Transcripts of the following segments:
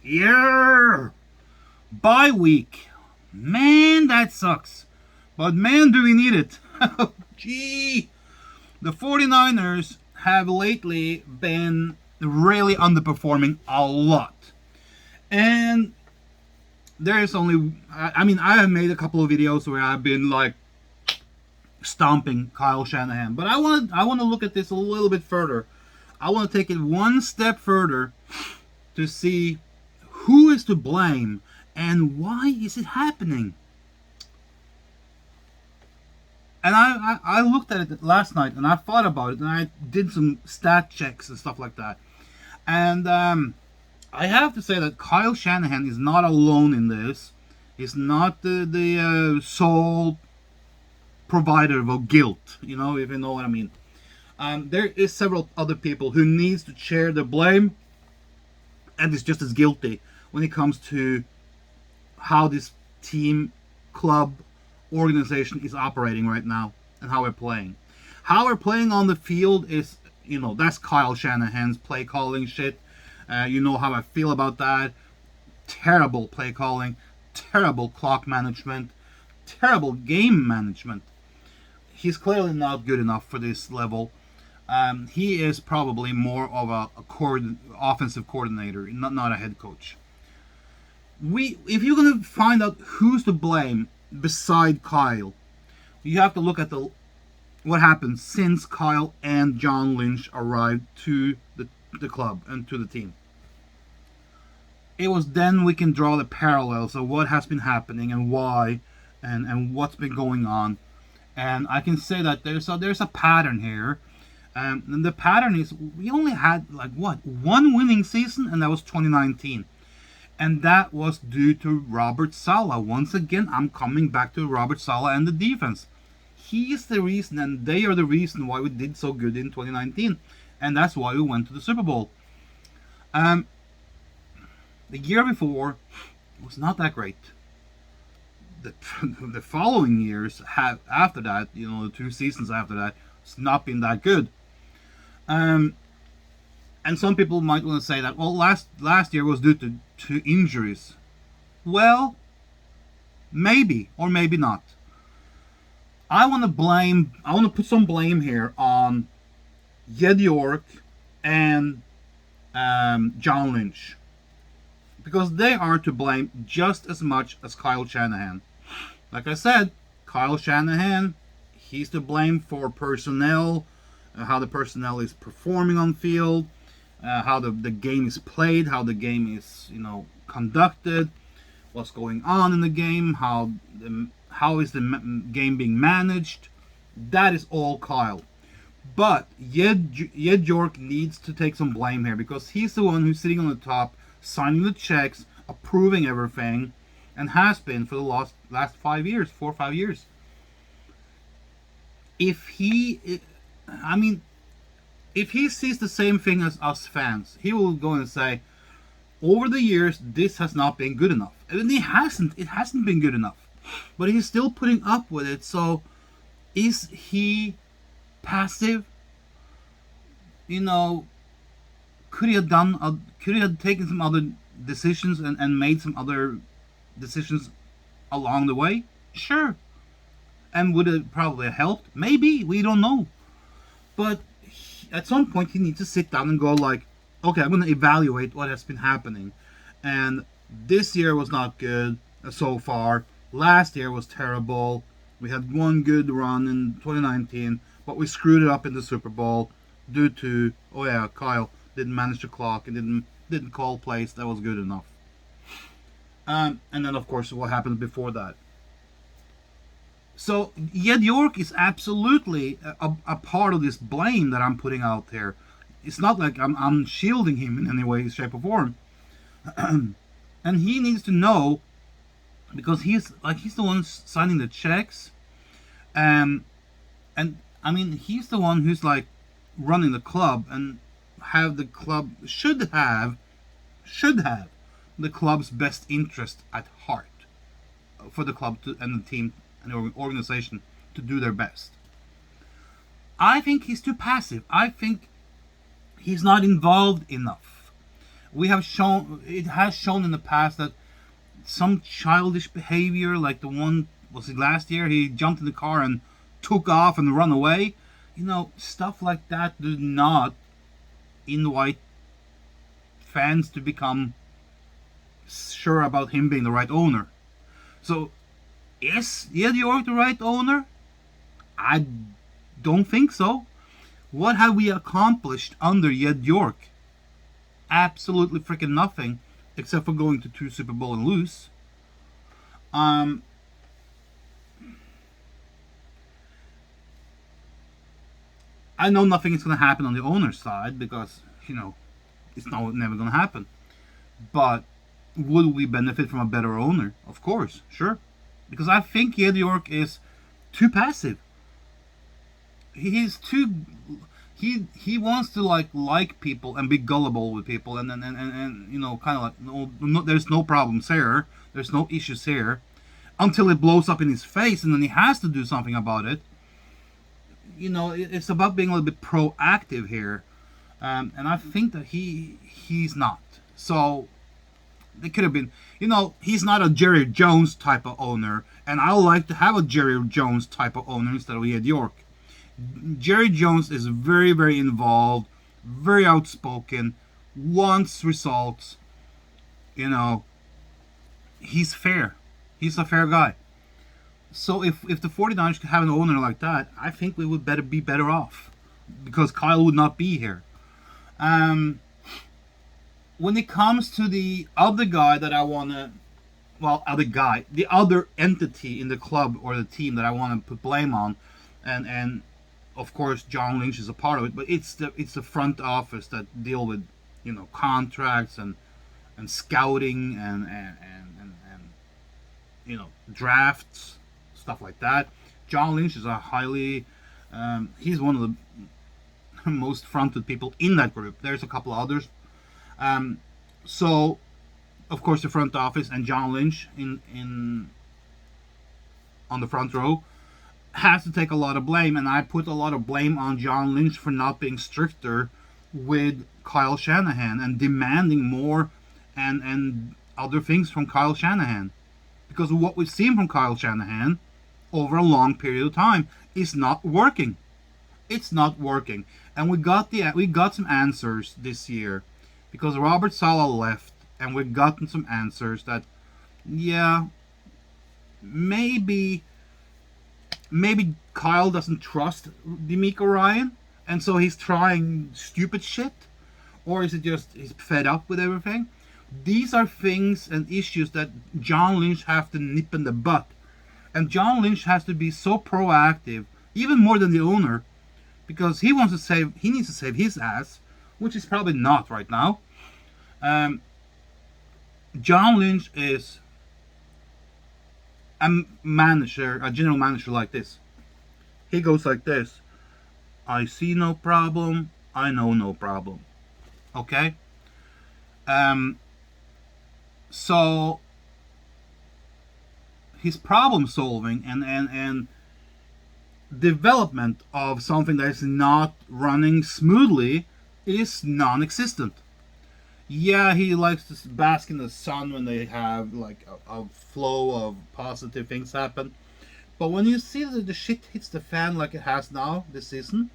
Yeah! Bye week. Man, that sucks. But man, do we need it. Gee. The 49ers have lately been really underperforming a lot. And there's only, I mean, I have made a couple of videos where I've been like stomping Kyle Shanahan. But I want to look at this a little bit further. I want to take it one step further to see who is to blame and why is it happening. And I looked at it last night and I thought about it and I did some stat checks and stuff like that. And I have to say that Kyle Shanahan is not alone in this. He's not the sole provider of guilt, if you know what I mean. There is several other people who needs to share the blame and is just as guilty when it comes to how this team, club, organization is operating right now and how we're playing. How we're playing on the field is, that's Kyle Shanahan's play calling shit. You know how I feel about that. Terrible play calling, terrible clock management, terrible game management. He's clearly not good enough for this level. He is probably more of a offensive coordinator, not a head coach. If you're going to find out who's to blame beside Kyle, you have to look at what happened since Kyle and John Lynch arrived to the club and to the team. It was then we can draw the parallels of what has been happening and why and what's been going on. And I can say that there's a pattern here. And the pattern is we only had one winning season, and that was 2019. And that was due to Robert Saleh. Once again, I'm coming back to Robert Saleh and the defense. He is the reason, and they are the reason why we did so good in 2019. And that's why we went to the Super Bowl. The year before was not that great. The following years after that, the 2 seasons after that, it's not been that good. And some people might want to say that, well, last year was due to injuries. Well, maybe or maybe not. I want to put some blame here on Jed York and John Lynch, because they are to blame just as much as Kyle Shanahan. Like I said, Kyle Shanahan, he's to blame for personnel, how the personnel is performing on field, how the game is played, how the game is conducted, what's going on in the game, how is the game being managed. That is all Kyle. But Jed York needs to take some blame here, because he's the one who's sitting on the top, signing the checks, approving everything, and has been for the last 4 or 5 years. If he sees the same thing as us fans, he will go and say, over the years, this has not been good enough. And it hasn't been good enough. But he's still putting up with it. So, is he passive? Could he have taken some other decisions and made some other decisions along the way? Sure. And would it probably have helped? Maybe. We don't know. But at some point he needs to sit down and go like, okay, I'm going to evaluate what has been happening. And this year was not good so far. Last year was terrible. We had one good run in 2019, but we screwed it up in the Super Bowl due to, Kyle didn't manage the clock and didn't call plays that was good enough. And then, of course, what happened before that. So, Jed York is absolutely a part of this blame that I'm putting out there. It's not like I'm shielding him in any way, shape, or form. And he needs to know, because he's the one signing the checks. And I mean, he's the one who's running the club, and should have the club's best interest at heart for the club and the team and the organization to do their best. I think he's too passive. I think he's not involved enough. it has shown in the past that some childish behavior, like the one, was it last year? He jumped in the car and took off and run away. Stuff like that do not invite fans to become sure about him being the right owner. So, is Ed York the right owner? I don't think so. What have we accomplished under Ed York? Absolutely freaking nothing, except for going to 2 Super Bowl and lose. I know nothing is going to happen on the owner's side because, it's never going to happen. But would we benefit from a better owner? Of course, sure. Because I think Ed York is too passive. He's too. He wants to like people and be gullible with people and kind of like no, there's no problems here, there's no issues here, until it blows up in his face and then he has to do something about it. It's about being a little bit proactive here, and I think that he's not. So it could have been, he's not a Jerry Jones type of owner, and I would like to have a Jerry Jones type of owner instead of Ed York. Jerry Jones is very, very involved, very outspoken, wants results. He's fair. He's a fair guy. So if the 49ers could have an owner like that, I think we would be better off, because Kyle would not be here. When it comes to the other guy that I want to, the other entity in the club or the team that I want to put blame on, and of course John Lynch is a part of it, but it's the front office that deal with contracts and scouting and drafts, stuff like that. John Lynch is a highly he's one of the most fronted people in that group. There's a couple others. So of course the front office and John Lynch in on the front row has to take a lot of blame, and I put a lot of blame on John Lynch for not being stricter with Kyle Shanahan and demanding more and other things from Kyle Shanahan, because what we've seen from Kyle Shanahan over a long period of time is not working. It's not working, and we got some answers this year because Robert Saleh left, and we've gotten some answers that, yeah, maybe Kyle doesn't trust DeMeco Ryan, and so he's trying stupid shit, or is it just he's fed up with everything? These are things and issues that John Lynch have to nip in the butt, and John Lynch has to be so proactive, even more than the owner, because he needs to save his ass, which is probably not right now. John Lynch is a general manager like this. He goes like this: I see no problem, I know no problem. Okay? So his problem solving and development of something that is not running smoothly is non-existent. Yeah, he likes to bask in the sun when they have like a flow of positive things happen. But when you see that the shit hits the fan like it has now this season,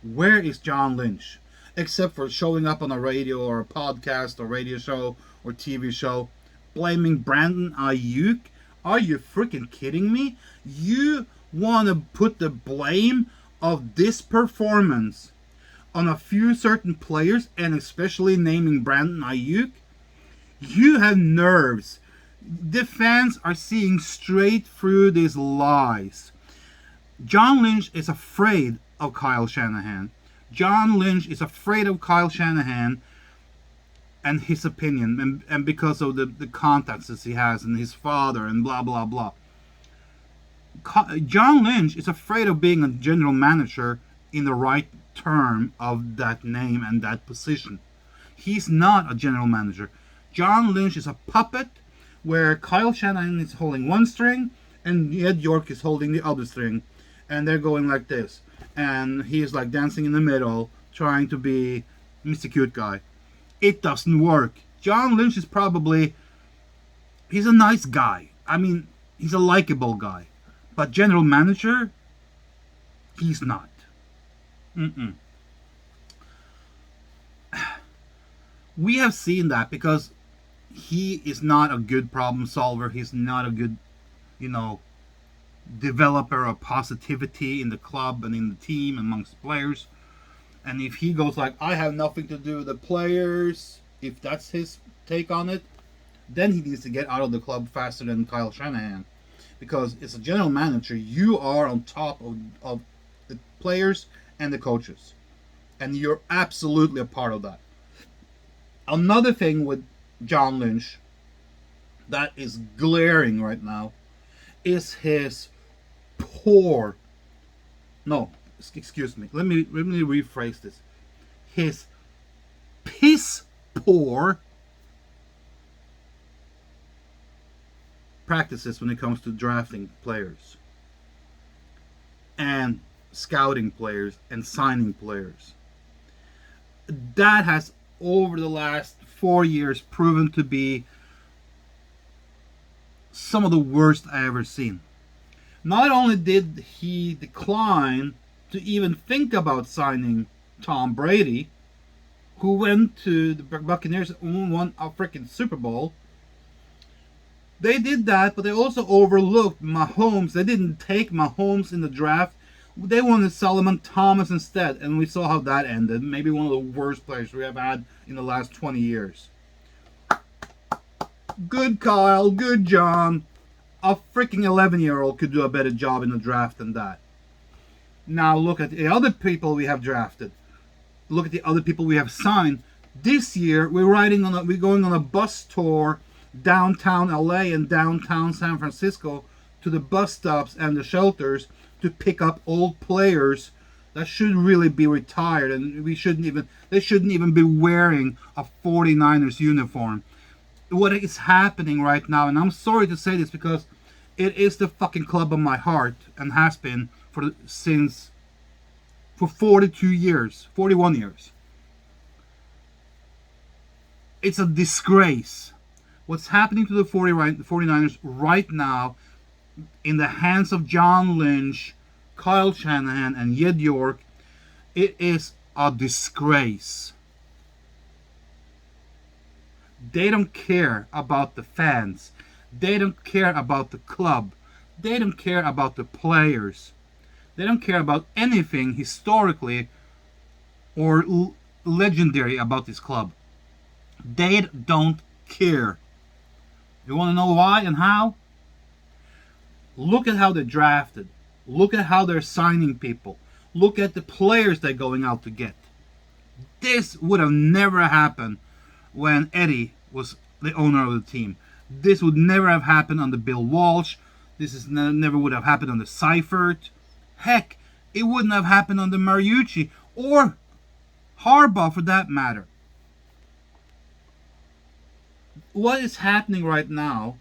where is John Lynch? Except for showing up on a radio or a podcast or radio show or TV show, blaming Brandon Ayuk. Are you freaking kidding me? You want to put the blame of this performance on a few certain players, and especially naming Brandon Ayuk? You have nerves. The fans are seeing straight through these lies. John Lynch is afraid of Kyle Shanahan. John Lynch is afraid of Kyle Shanahan and his opinion, and because of the contacts that he has and his father and blah blah blah. John Lynch is afraid of being a general manager in the right term of that name and that position. He's not a general manager. John Lynch is a puppet where Kyle Shanahan is holding one string and Ed York is holding the other string, and they're going like this, and he's like dancing in the middle trying to be Mr. Cute Guy. It doesn't work. John Lynch is probably, he's a nice guy. I mean, he's a likable guy. But general manager, he's not. Mm-mm. We have seen that because he is not a good problem solver. He's not a good, you know, developer of positivity in the club and in the team amongst players. And if he goes like, I have nothing to do with the players, if that's his take on it, then he needs to get out of the club faster than Kyle Shanahan. Because as a general manager, you are on top of the players and the coaches. And you're absolutely a part of that. Another thing with John Lynch that is glaring right now is his poor, no, excuse me, let me rephrase this. His piss poor practices when it comes to drafting players and scouting players and signing players. That has over the last 4 years proven to be some of the worst I ever seen. Not only did he decline to even think about signing Tom Brady, who went to the Buccaneers and won a freaking Super Bowl. They did that, but they also overlooked Mahomes. They didn't take Mahomes in the draft. They wanted Solomon Thomas instead, and we saw how that ended. Maybe one of the worst players we have had in the last 20 years. Good Kyle, good John. A freaking 11-year-old could do a better job in the draft than that. Now look at the other people we have drafted. Look at the other people we have signed. This year we're going on a bus tour downtown LA and downtown San Francisco to the bus stops and the shelters to pick up old players that should really be retired, and they shouldn't even be wearing a 49ers uniform. What is happening right now, and I'm sorry to say this because it is the fucking club of my heart and has been for 42 years, 41 years. It's a disgrace. What's happening to the 49ers right now in the hands of John Lynch, Kyle Shanahan, and Jed York, it is a disgrace. They don't care about the fans. They don't care about the club. They don't care about the players. They don't care about anything historically or legendary about this club. They don't care. You want to know why and how? Look at how they're drafted. Look at how they're signing people. Look at the players they're going out to get. This would have never happened when Eddie was the owner of the team. This would never have happened under Bill Walsh. Never would have happened under Seifert. Heck, it wouldn't have happened under Mariucci or Harbaugh for that matter. What is happening right now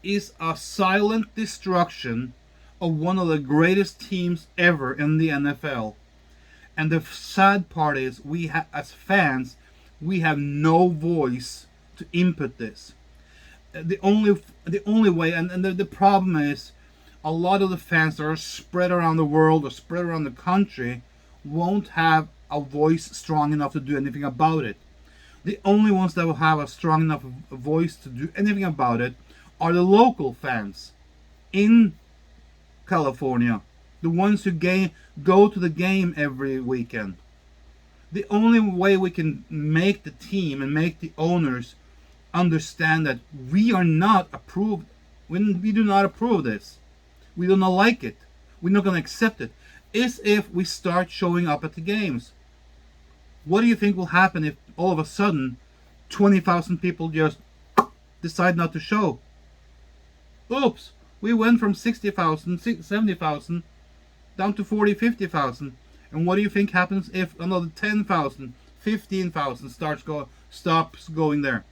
is a silent destruction of one of the greatest teams ever in the NFL. And the sad part is, as fans, we have no voice to input this. The only way, and the problem is, a lot of the fans that are spread around the world or spread around the country won't have a voice strong enough to do anything about it. The only ones that will have a strong enough voice to do anything about it are the local fans in California, the ones who go to the game every weekend. The only way we can make the team and make the owners understand that we are not approved, when we do not approve this, we do not like it, we're not going to accept it, is if we start showing up at the games. What do you think will happen if all of a sudden 20,000 people just decide not to show? Oops, we went from 60,000, 70,000 down to 40, 50,000. And what do you think happens if another 10,000, 15,000 stops going there?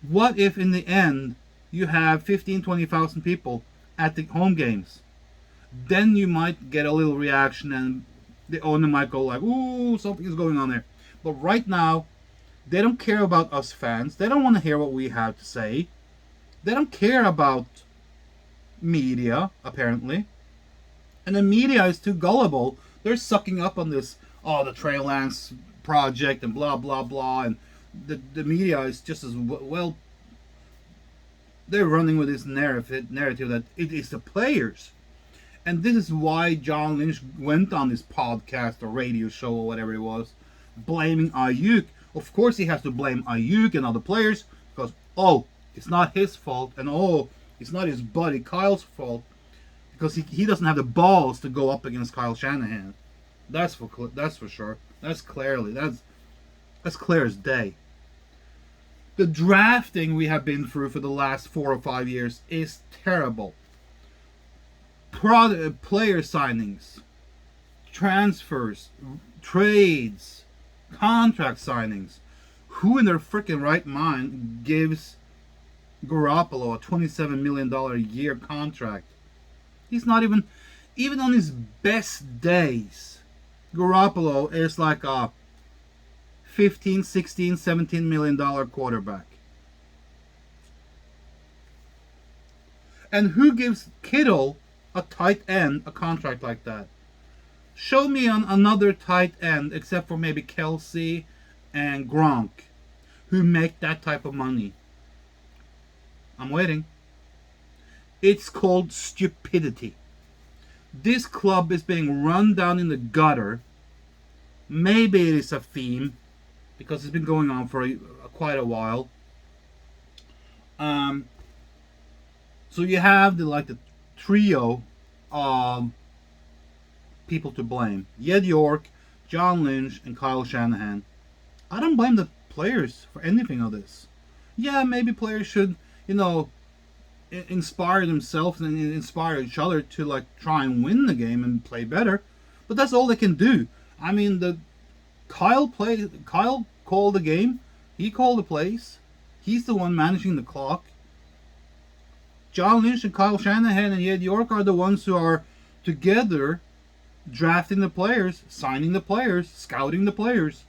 What if in the end you have 15, 20,000 people at the home games? Then you might get a little reaction and the owner might go like, ooh, something is going on there. But right now, They don't care about us fans. They don't want to hear what we have to say. They don't care about media, apparently. And the media is too gullible. They're sucking up on this, oh, the Trey Lance project and blah, blah, blah. And the media is just as well. They're running with this narrative that it is the players. And this is why John Lynch went on this podcast or radio show or whatever it was, blaming Ayuk. Of course he has to blame Ayuk and other players because, oh, it's not his fault, and oh, it's not his buddy Kyle's fault because he doesn't have the balls to go up against Kyle Shanahan. That's for sure. That's clear as day. The drafting we have been through for the last 4 or 5 years is terrible. Player signings, transfers, trades, contract signings. Who in their freaking right mind gives Garoppolo a $27 million a year contract? He's not even on his best days. Garoppolo is like a 15, 16, 17 million dollar quarterback. And who gives Kittle, a tight end, a contract like that? Show me another tight end except for maybe Kelsey and Gronk who make that type of money. I'm waiting. It's called stupidity. This club is being run down in the gutter. Maybe it is a theme because it's been going on for quite a while. So you have the trio of people to blame: Jed York, John Lynch, and Kyle Shanahan. I don't blame the players for anything of this. Yeah, maybe players should, inspire themselves and inspire each other to try and win the game and play better. But that's all they can do. I mean, Kyle called the game. He called the plays. He's the one managing the clock. John Lynch and Kyle Shanahan and Jed York are the ones who are together drafting the players, signing the players, scouting the players.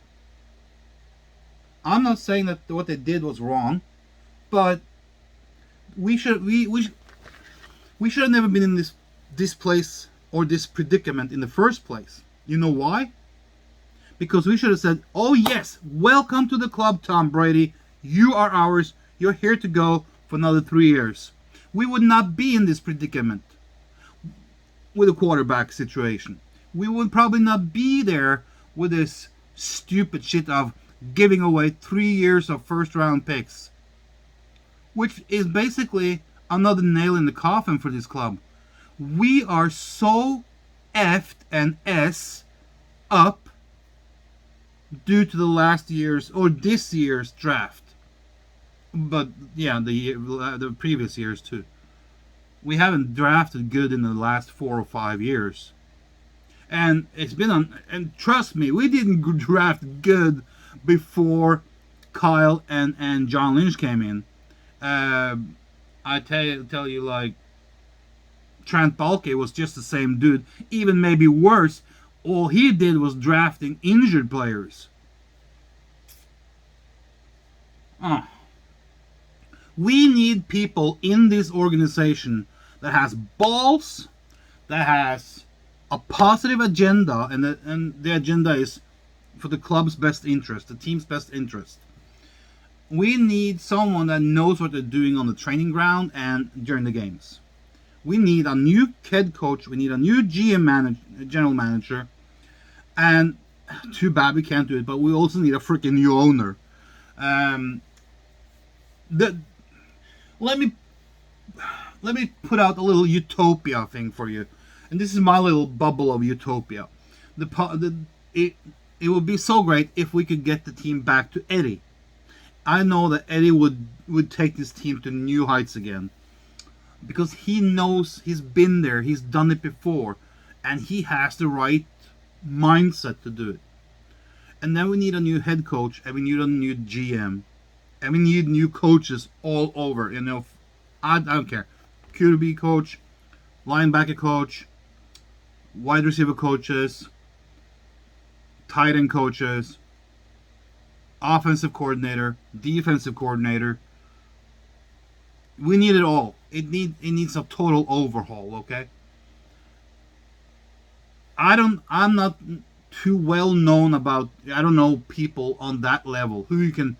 I'm not saying that what they did was wrong, but we should have never been in this place or this predicament in the first place. You know why? Because we should have said, "Oh yes, welcome to the club, Tom Brady. You are ours. You're here to go for another 3 years." We would not be in this predicament with a quarterback situation. We would probably not be there with this stupid shit of giving away 3 years of first-round picks, which is basically another nail in the coffin for this club. We are so effed and S up due to the last year's or this year's draft. But yeah, the previous years too. We haven't drafted good in the last 4 or 5 years. And it's been and trust me, we didn't draft good before Kyle and John Lynch came in. I tell you, Trent Baalke was just the same dude, even maybe worse. All he did was drafting injured players. We need people in this organization that has balls, that has a positive agenda, and the agenda is for the club's best interest, the team's best interest. We need someone that knows what they're doing on the training ground and during the games. We need a new head coach. We need a new general manager. And too bad we can't do it, but we also need a freaking new owner. Let me put out a little utopia thing for you, and this is my little bubble of utopia. It would be so great if we could get the team back to Eddie. I know that Eddie would take this team to new heights again, because he knows, he's been there, he's done it before, and he has the right mindset to do it. And then we need a new head coach, and we need a new GM. And we need new coaches all over. I don't care. QB coach, linebacker coach, wide receiver coaches, tight end coaches. offensive coordinator, defensive coordinator. We need it all. It needs a total overhaul. Okay. I'm not too well known about. I don't know people on that level who you can,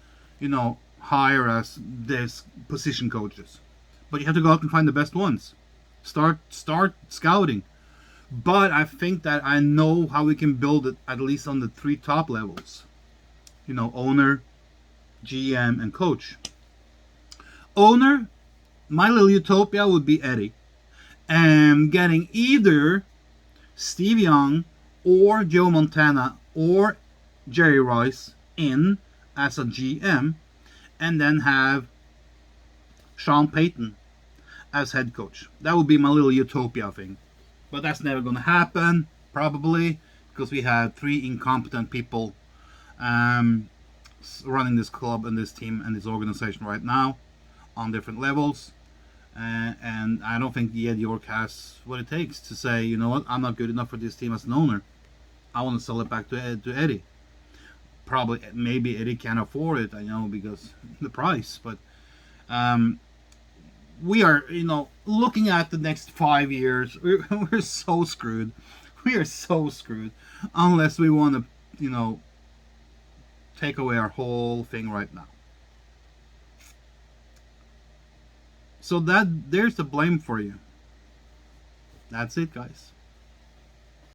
hire as this position coaches. But you have to go out and find the best ones. Start scouting. But I think that I know how we can build it at least on the three top levels. Owner, GM, and coach. Owner, my little utopia would be Eddie. And getting either Steve Young or Joe Montana or Jerry Rice in as a GM, and then have Sean Payton as head coach. That would be my little utopia thing. But that's never going to happen, probably, because we have three incompetent people running this club and this team and this organization right now on different levels. And I don't think Ed York has what it takes to say, you know what, I'm not good enough for this team as an owner. I want to sell it back to Eddie. Probably, maybe Eddie can't afford it, I know, because the price. But we are, looking at the next 5 years, we're so screwed. We are so screwed unless we want to, take away our whole thing right now. So there's the blame for you. That's it, guys.